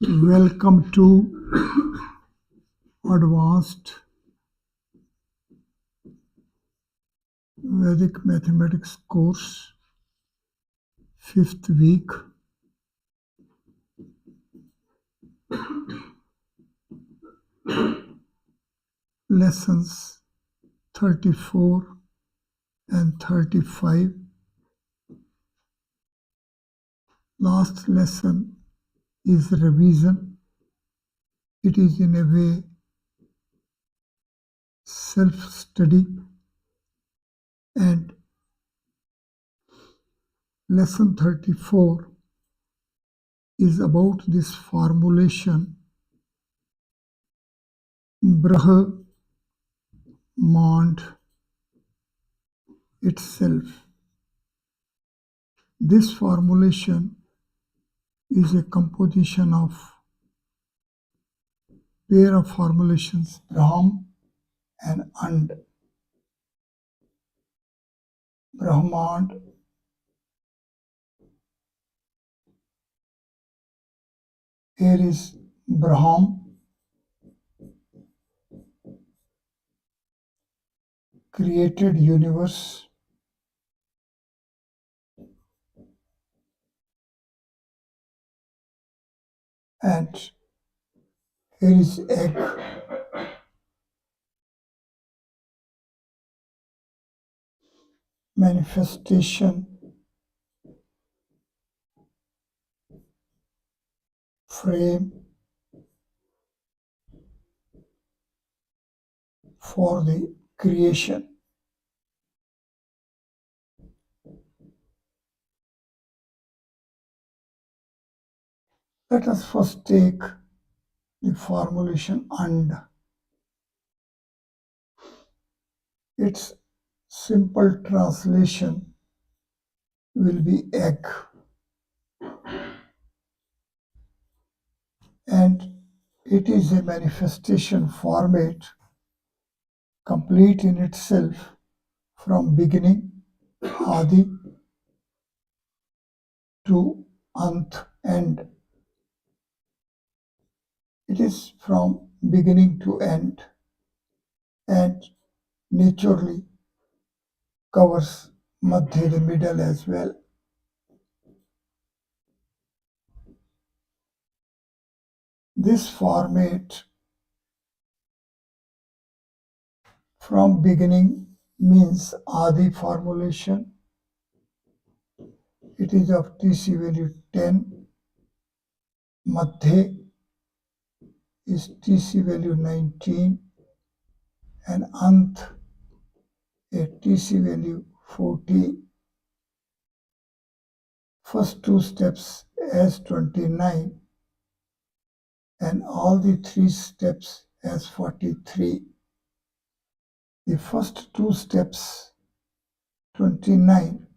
Welcome to Advanced Vedic Mathematics course, 5th week, lessons 34 and 35. Last lesson is revision. It is in a way self-study, and lesson 34 is about this formulation Brahmand itself. This formulation is a composition of pair of formulations Braham and Brahmand. Here is Braham, created universe, and here is egg, manifestation, frame for the creation. Let us first take the formulation and. Its simple translation will be egg, and it is a manifestation format complete in itself from beginning, Adi, to Ant, end. It is from beginning to end and naturally covers Madhya, the middle as well. This format from beginning means Adi formulation. It is of TC value 10. Madhya is TC value 19 and Ant a TC value 40. First two steps as 29 and all the three steps as 43. The first two steps, 29,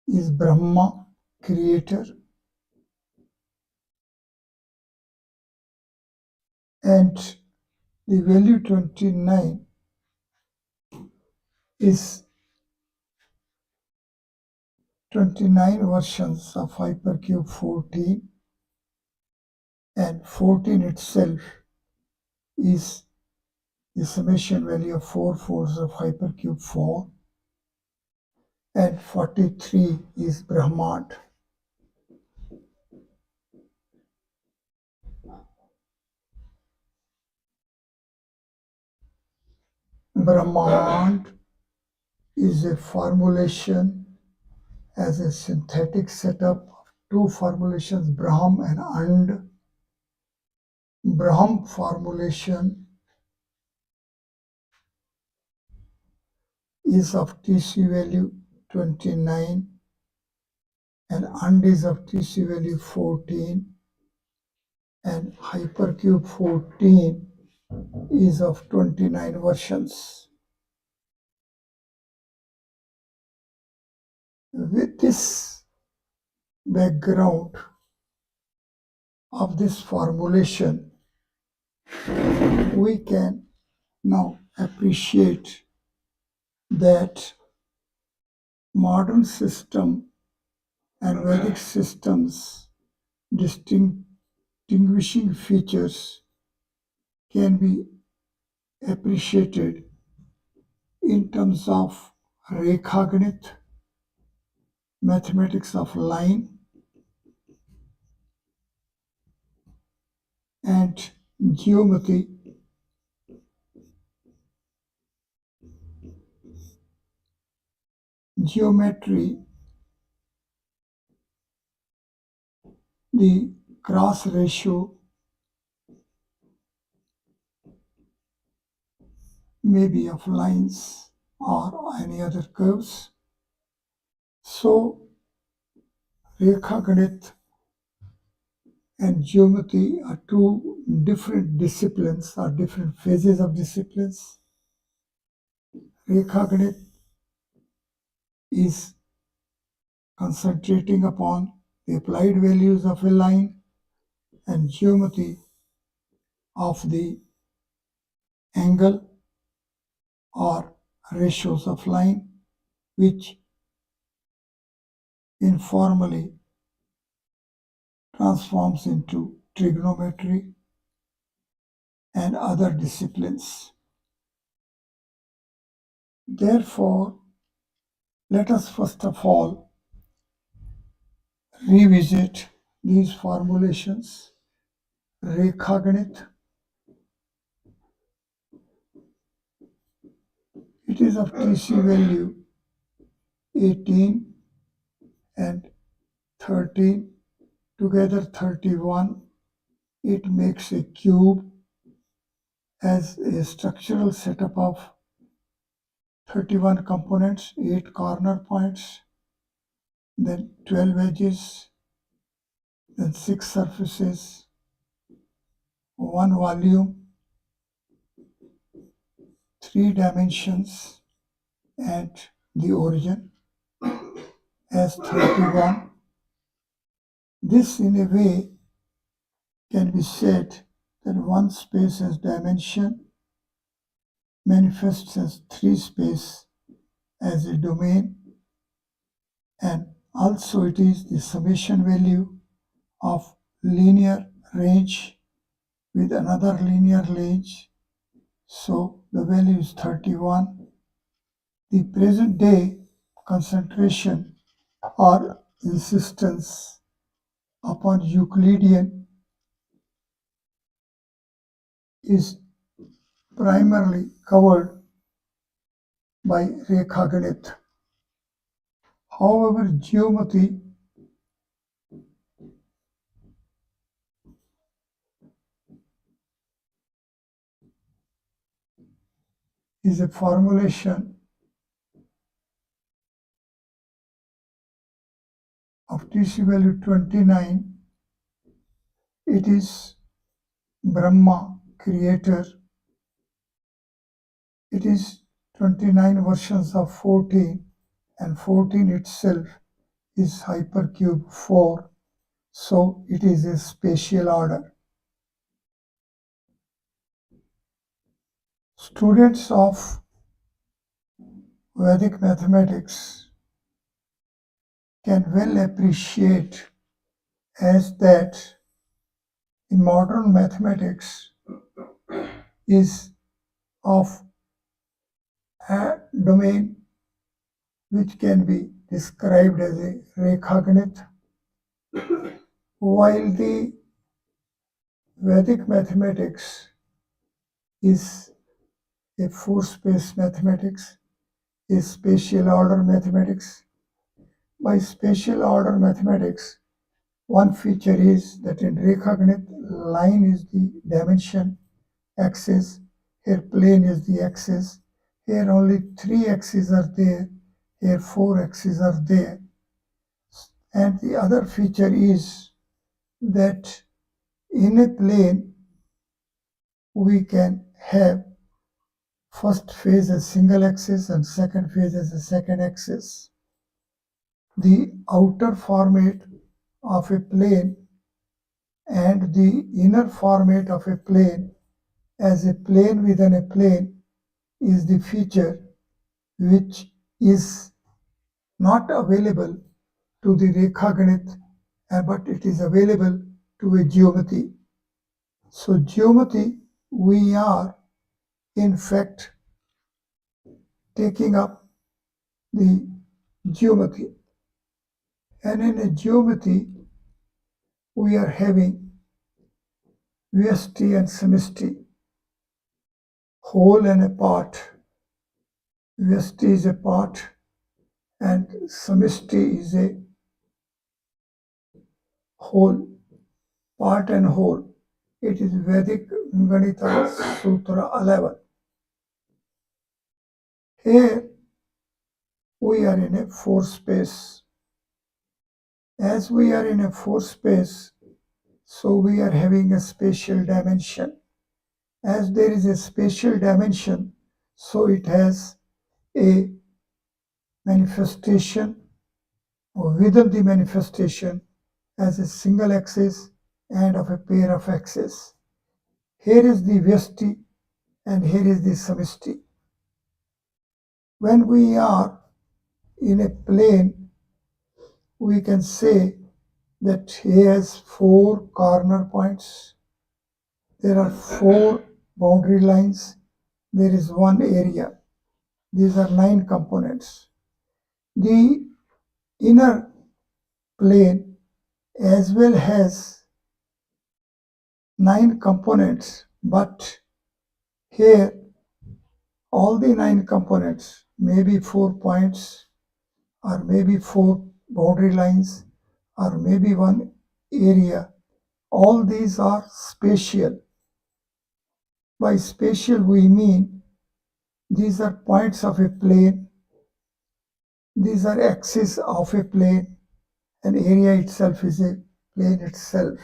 is Brahma, creator, and the value 29 is 29 versions of hypercube 14, and 14 itself is the summation value of 4 fours of hypercube 4, and 43 is Brahmand. Brahmand is a formulation as a synthetic setup of two formulations, Braham and And. Braham formulation is of TC value 29 and And is of TC value 14, and hypercube 14 is of 29 versions. With this background of this formulation, we can now appreciate that modern system and Vedic systems distinguishing features can be appreciated in terms of Rekhaganit, mathematics of line, and geometry, geometry, the cross ratio maybe of lines or any other curves. So Rekhaganit and geometry are two different disciplines or different phases of disciplines. Rekhaganit is concentrating upon the applied values of a line and geometry of the angle or ratios of line, which informally transforms into trigonometry and other disciplines. Therefore, let us first of all revisit these formulations. Rekhaganit, it is of TC value 18 and 13, together 31. It makes a cube as a structural setup of 31 components, 8 corner points, then 12 edges, then 6 surfaces, 1 volume, 3 dimensions, and the origin as 31. This, in a way, can be said that one space as dimension manifests as 3 space as a domain, and also it is the summation value of linear range with another linear range. So the value is 31. The present day concentration or insistence upon Euclidean is primarily covered by Rekhaganit. However, geometry is a formulation of TC value 29. It is Brahma, creator. It is 29 versions of 14, and 14 itself is hypercube 4, so it is a spatial order. Students of Vedic mathematics can well appreciate as that in modern mathematics is of a domain which can be described as a Rekhaganit, while the Vedic mathematics is a four-space mathematics, a spatial order mathematics. By spatial order mathematics, one feature is that in Rekhaganit, line is the dimension axis, here plane is the axis, here only 3 axes are there, here 4 axes are there. And the other feature is that in a plane we can have first phase as single axis and second phase as a second axis. The outer format of a plane and the inner format of a plane as a plane within a plane is the feature which is not available to the Rekhaganit but it is available to a geometry. So geometry, we are in fact taking up the geometry. And in a geometry, we are having VST and semistry, whole and a part. VST is a part and semistry is a whole, part and whole. It is Vedic Ganita Sutra 11. Here we are in a four space. As we are in a four space, so we are having a spatial dimension. As there is a spatial dimension, so it has a manifestation, or within the manifestation as a single axis and of a pair of axes. Here is the Vyasti and here is the Samishti. When we are in a plane, we can say that he has four corner points. There are four boundary lines. There is one area. These are 9 components. The inner plane as well has 9 components, but here all the 9 components, maybe 4 points, or maybe 4 boundary lines, or maybe one area, all these are spatial. By spatial we mean these are points of a plane, these are axes of a plane, and area itself is a plane itself.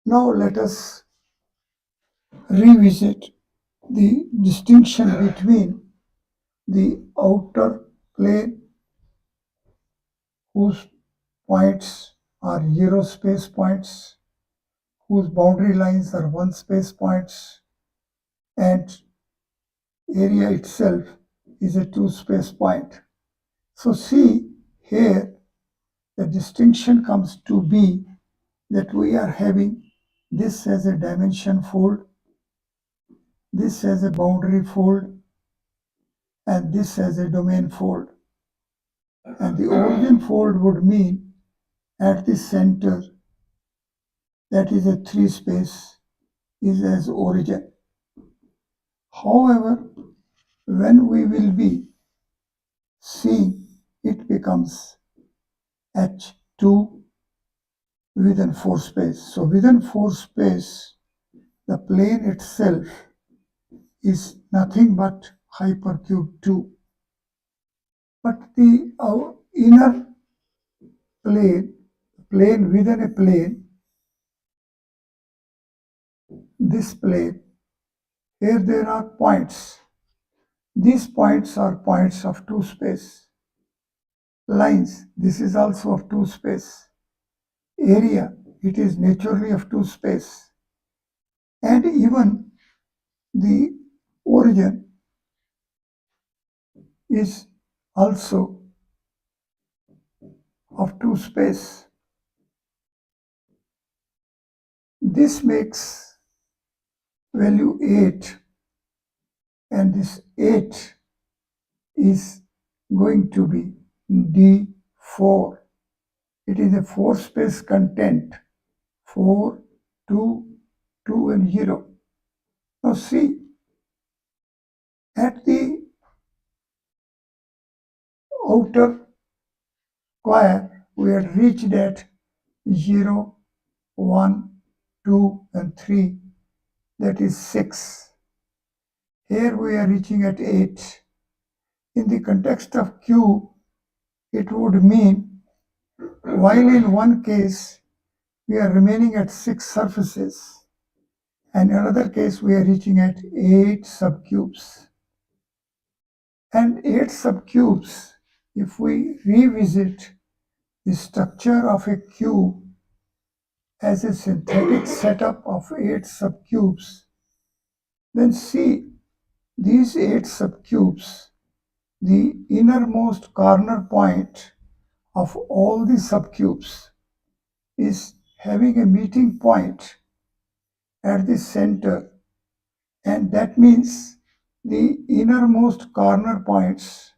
Now let us revisit the distinction between the outer plane, whose points are zero space points, whose boundary lines are one space points, and area itself is a two space point. So see here the distinction comes to be that we are having this as a dimension fold, this as a boundary fold, and this as a domain fold. And the origin fold would mean at the center, that is a 3 space, is as origin. However, when we will be seeing, it becomes H2 within 4 space. So within 4 space, the plane itself is nothing but hypercube 2. But the inner plane within a plane, this plane, here there are points. These points are points of 2 space. Lines, this is also of 2 space. Area, it is naturally of 2 space. And even the origin is also of 2 space. This makes value 8, and this 8 is going to be D4. It is a 4 space content, 4, 2, 2 and 0. Now see, at the outer square, we had reached at 0, 1, 2 and 3, that is 6. Here we are reaching at 8. In the context of cube, it would mean, while in one case we are remaining at 6 surfaces, and in another case we are reaching at 8 subcubes. And 8 subcubes, if we revisit the structure of a cube as a synthetic setup of 8 subcubes, then see these 8 subcubes, the innermost corner point of all the subcubes is having a meeting point at the center, and that means the innermost corner points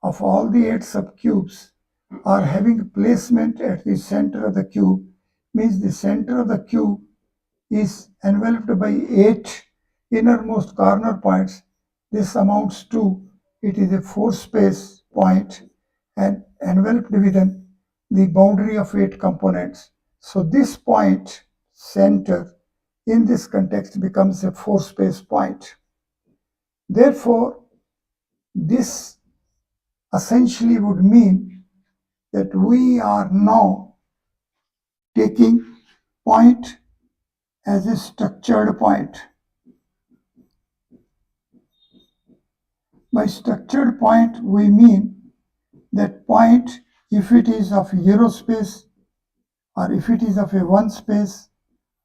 of all the 8 subcubes are having placement at the center of the cube, means the center of the cube is enveloped by 8 innermost corner points. This amounts to, it is a 4 space point and enveloped within the boundary of 8 components. So this point, center, in this context becomes a 4 space point. Therefore, this essentially would mean that we are now taking point as a structured point. By structured point, we mean that point, if it is of 0 space, or if it is of a 1 space,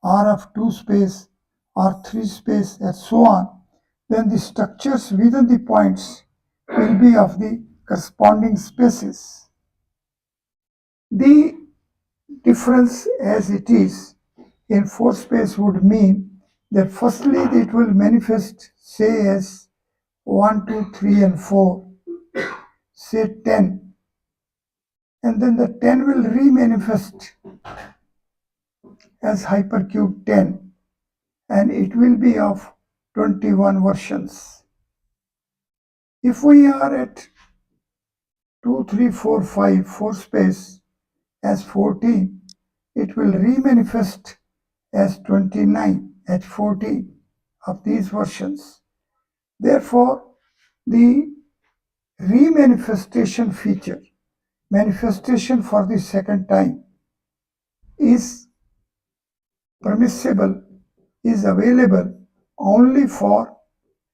or of 2 space, or 3 space, and so on, then the structures within the points will be of the corresponding spaces. The difference as it is in 4 space would mean that firstly it will manifest, say, as 1, 2, 3, and 4, say 10, and then the 10 will remanifest as hypercube 10, and it will be of 21 versions. If we are at 2, 3, 4, 5, 4 space as 14, it will remanifest as 29 at 14 of these versions. Therefore, the remanifestation feature, manifestation for the second time, is permissible, is available only for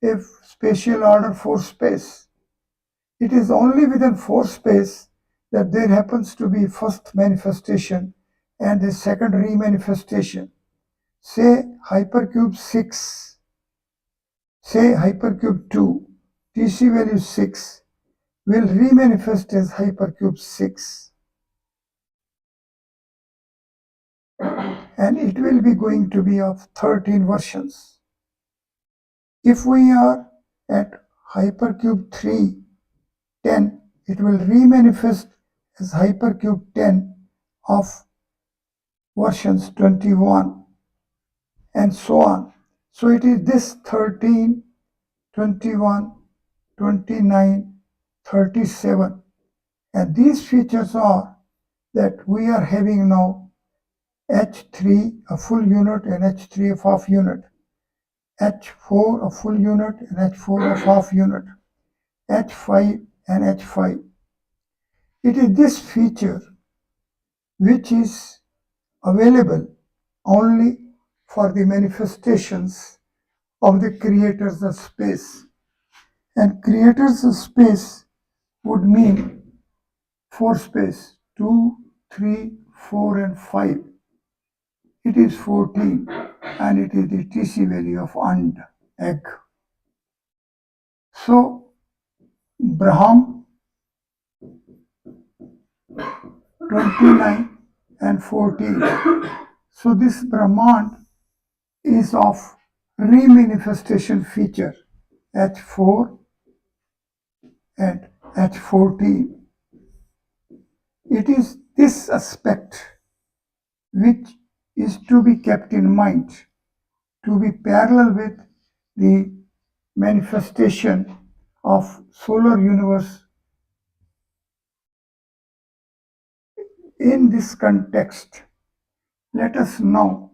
a spatial order 4 space. It is only within 4 space that there happens to be first manifestation and a second remanifestation. Say hypercube 6, say hypercube 2, TC value 6 will remanifest as hypercube 6, and it will be going to be of 13 versions. If we are at hypercube 3, 10, it will remanifest as hypercube 10 of versions 21, and so on. So it is this 13, 21, 29, 37, and these features are that we are having now H3 a full unit and H3 a half unit, H4 a full unit and H4 a half unit, H5 and H5. It is this feature which is available only for the manifestations of the creators of space. And creators of space would mean 4 space, 2, 3, 4, and 5. It is 14, and it is the TC value of and, egg. So, Braham 29 and 14. So this Brahmand is of remanifestation feature H4 and H14. It is this aspect which is to be kept in mind, to be parallel with the manifestation of solar universe. In this context, let us now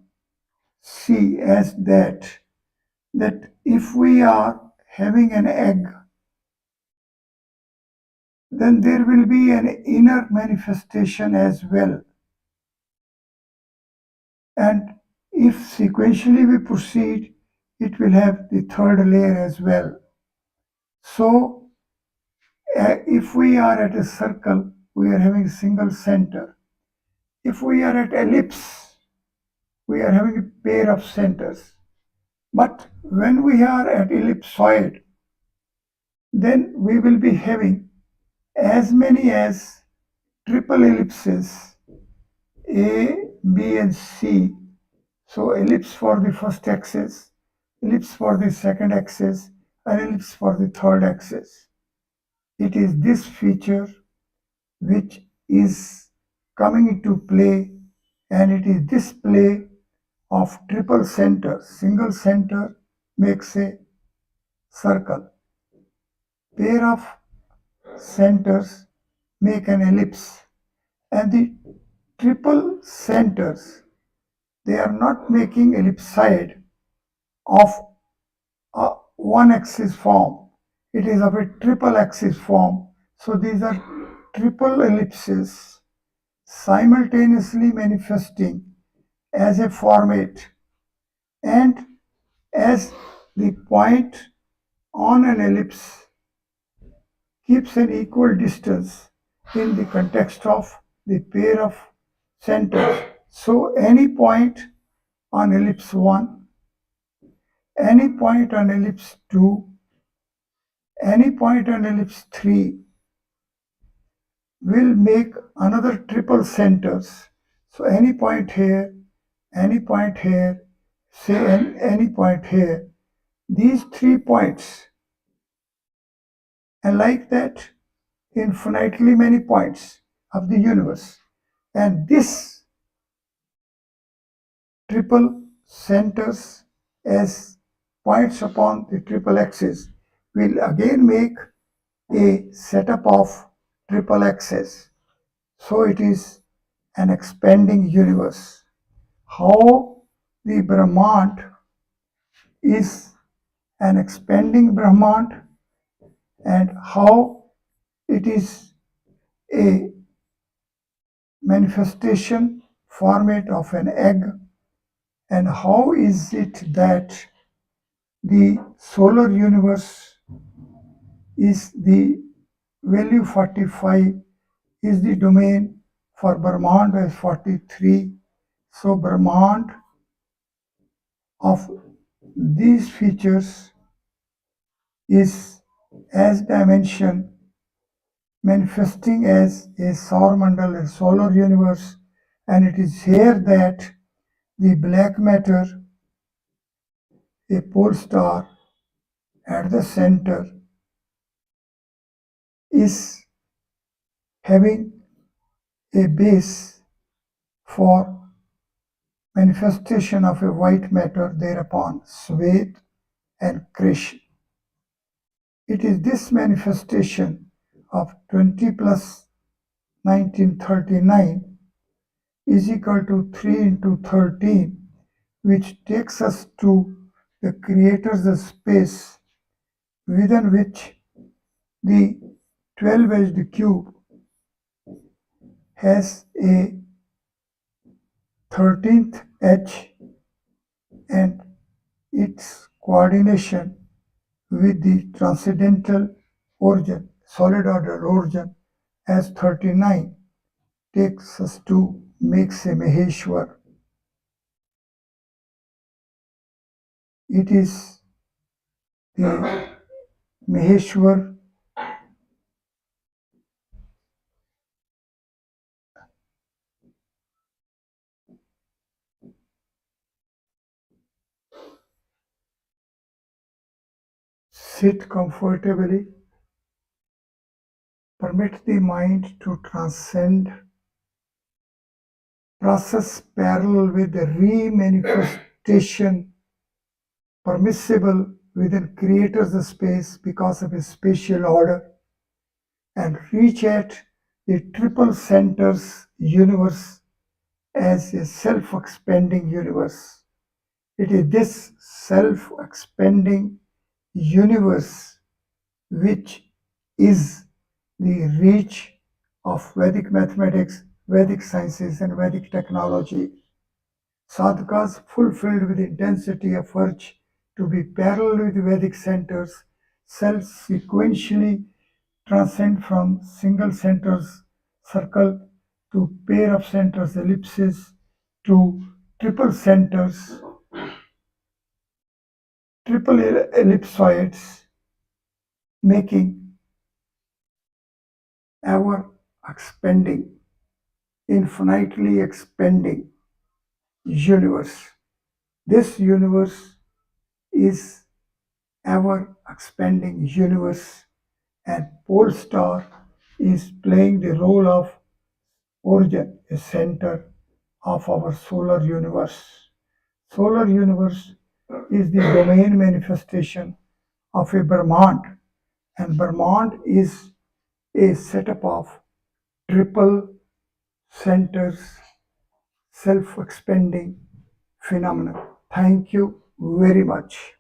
see as that if we are having an egg, then there will be an inner manifestation as well. And if sequentially we proceed, it will have the third layer as well. So, if we are at a circle, we are having a single center. If we are at ellipse, we are having a pair of centers. But when we are at ellipsoid, then we will be having as many as triple ellipses, A, B and C. So ellipse for the first axis, ellipse for the second axis, and ellipse for the third axis. It is this feature which is coming into play, and it is this play of triple center. Single center makes a circle. Pair of centers make an ellipse, and the triple centers, they are not making ellipsoid of a one axis form. It is of a triple axis form. So these are triple ellipses simultaneously manifesting as a format, and as the point on an ellipse keeps an equal distance in the context of the pair of centers. So any point on ellipse 1, any point on ellipse 2, any point on ellipse 3 will make another triple centers. So any point here, any point here, say any point here, these 3 points, and like that, infinitely many points of the universe. And this triple centers as points upon the triple axis will again make a setup of triple axis. So it is an expanding universe. How the Brahmand is an expanding Brahmand, and how it is a manifestation format of an egg, and how is it that the solar universe is the value 45 is the domain for Brahmand as 43. So Brahmand of these features is as dimension manifesting as a Saur a solar universe, and it is here that the black matter, a pole star at the center, is having a base for manifestation of a white matter thereupon, Swet and Krish. It is this manifestation of 20 plus 1939 is equal to 3 into 13, which takes us to the creator's space within which the 12-edged cube has a 13th edge, and its coordination with the transcendental origin, solid order origin as 39 takes us to makes a Maheshwar. It is the Maheshwar sit comfortably, permit the mind to transcend, process parallel with the re-manifestation permissible within creator's space because of his spatial order, and reach at the triple centers universe as a self-expanding universe. It is this self-expanding universe which is the reach of Vedic mathematics, Vedic sciences, and Vedic technology. Sadhakas fulfilled with intensity of urge to be parallel with Vedic centers self-sequentially transcend from single centers circle to pair of centers ellipses to triple centers, triple ellipsoids, making ever expanding, infinitely expanding. universe. This universe is ever expanding universe, and pole star is playing the role of origin, a center of our solar universe. Solar universe is the domain manifestation of a Brahmand, and Brahmand is a setup of triple centers, self-expanding phenomena. Thank you very much.